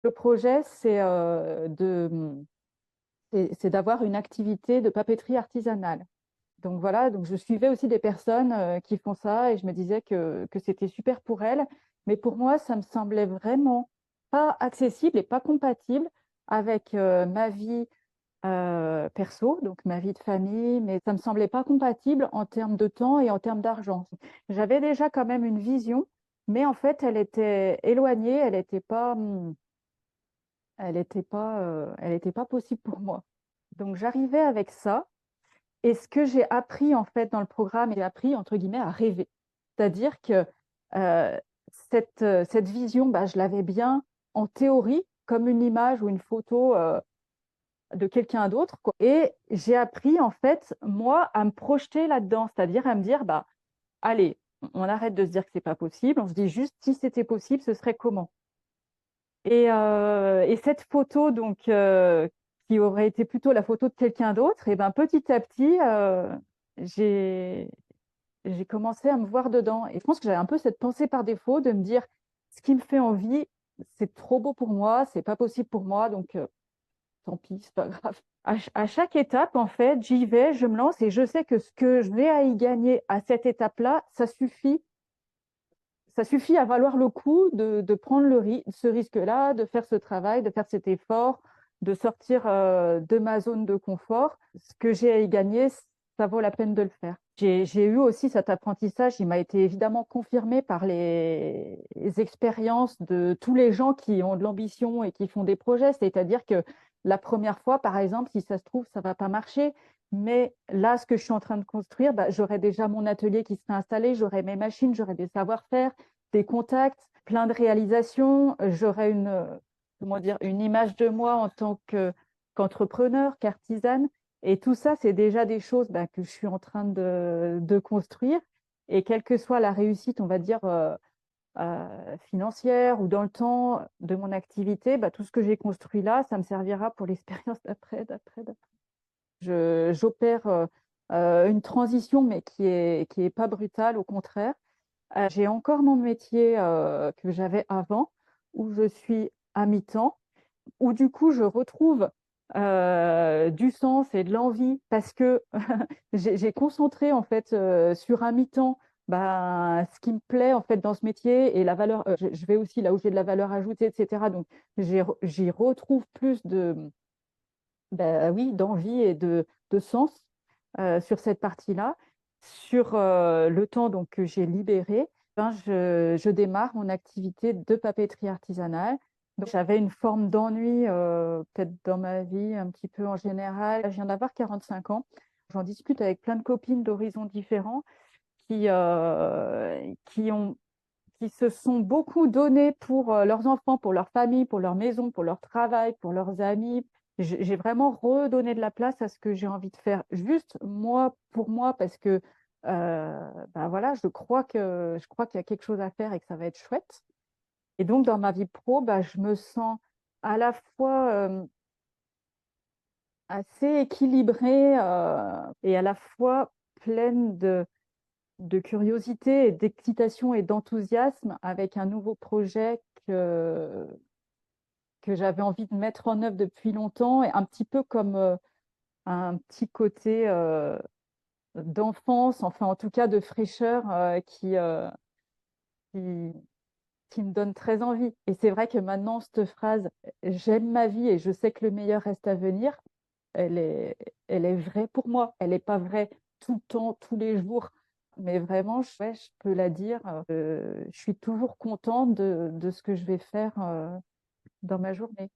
Le projet, c'est d'avoir une activité de papeterie artisanale. Donc voilà, donc je suivais aussi des personnes qui font ça et je me disais que c'était super pour elles. Mais pour moi, ça me semblait vraiment pas accessible et pas compatible avec ma vie perso, donc ma vie de famille, mais ça me semblait pas compatible en termes de temps et en termes d'argent. J'avais déjà quand même une vision, mais en fait, elle était éloignée, elle était pas possible pour moi. Donc j'arrivais avec ça. Et ce que j'ai appris en fait dans le programme, j'ai appris entre guillemets à rêver. C'est-à-dire que euh, cette vision, bah, je l'avais bien en théorie, comme une image ou une photo de quelqu'un d'autre, quoi. Et j'ai appris en fait, moi, à me projeter là-dedans, c'est-à-dire à me dire, bah, allez, on arrête de se dire que c'est pas possible, on se dit juste si c'était possible, ce serait comment? Et cette photo, donc, qui aurait été plutôt la photo de quelqu'un d'autre, et ben petit à petit, j'ai j'ai commencé à me voir dedans. Et je pense que j'avais un peu cette pensée par défaut de me dire, ce qui me fait envie, c'est trop beau pour moi, c'est pas possible pour moi, donc tant pis, c'est pas grave. À chaque étape, en fait, j'y vais, je me lance et je sais que ce que je vais à y gagner à cette étape-là, ça suffit à valoir le coup de prendre ce risque-là, de faire ce travail, de faire cet effort, de sortir de ma zone de confort. Ce que j'ai à y gagner, ça vaut la peine de le faire. J'ai eu aussi cet apprentissage, il m'a été évidemment confirmé par les expériences de tous les gens qui ont de l'ambition et qui font des projets. C'est-à-dire que la première fois, par exemple, si ça se trouve, ça va pas marcher. Mais là, ce que je suis en train de construire, bah, j'aurai déjà mon atelier qui serait installé, j'aurai mes machines, j'aurai des savoir-faire, des contacts, plein de réalisations. J'aurai comment dire, une image de moi en tant qu'entrepreneur, qu'artisane. Et tout ça, c'est déjà des choses bah, que je suis en train de construire. Et quelle que soit la réussite, on va dire, financière ou dans le temps de mon activité, bah, tout ce que j'ai construit là, ça me servira pour l'expérience d'après. J'opère une transition, mais qui est pas brutale, au contraire. J'ai encore mon métier que j'avais avant, où je suis à mi-temps, où du coup je retrouve du sens et de l'envie parce que j'ai concentré en fait sur un mi-temps bah, ce qui me plaît en fait dans ce métier et la valeur. Je vais aussi là où j'ai de la valeur ajoutée, etc. Donc j'y retrouve plus bah, oui, d'envie et de sens sur cette partie-là. Sur le temps donc, que j'ai libéré, ben, je démarre mon activité de papeterie artisanale. Donc, j'avais une forme d'ennui peut-être dans ma vie, un petit peu en général. Je viens d'avoir 45 ans. J'en discute avec plein de copines d'horizons différents qui, euh, qui ont, qui se sont beaucoup donnés pour leurs enfants, pour leur famille, pour leur maison, pour leur travail, pour leurs amis. J'ai vraiment redonné de la place à ce que j'ai envie de faire, juste moi, pour moi, parce que bah voilà, je crois qu'il y a quelque chose à faire et que ça va être chouette. Et donc, dans ma vie pro, bah, je me sens à la fois assez équilibrée et à la fois pleine de curiosité et d'excitation et d'enthousiasme avec un nouveau projet que j'avais envie de mettre en œuvre depuis longtemps et un petit peu comme un petit côté d'enfance, enfin en tout cas de fraîcheur qui, qui me donne très envie. Et c'est vrai que maintenant, cette phrase, j'aime ma vie et je sais que le meilleur reste à venir, elle est, elle est vraie pour moi. Elle n'est pas vraie tout le temps, tous les jours. Mais vraiment, ouais, je peux la dire, je suis toujours contente de ce que je vais faire dans ma journée.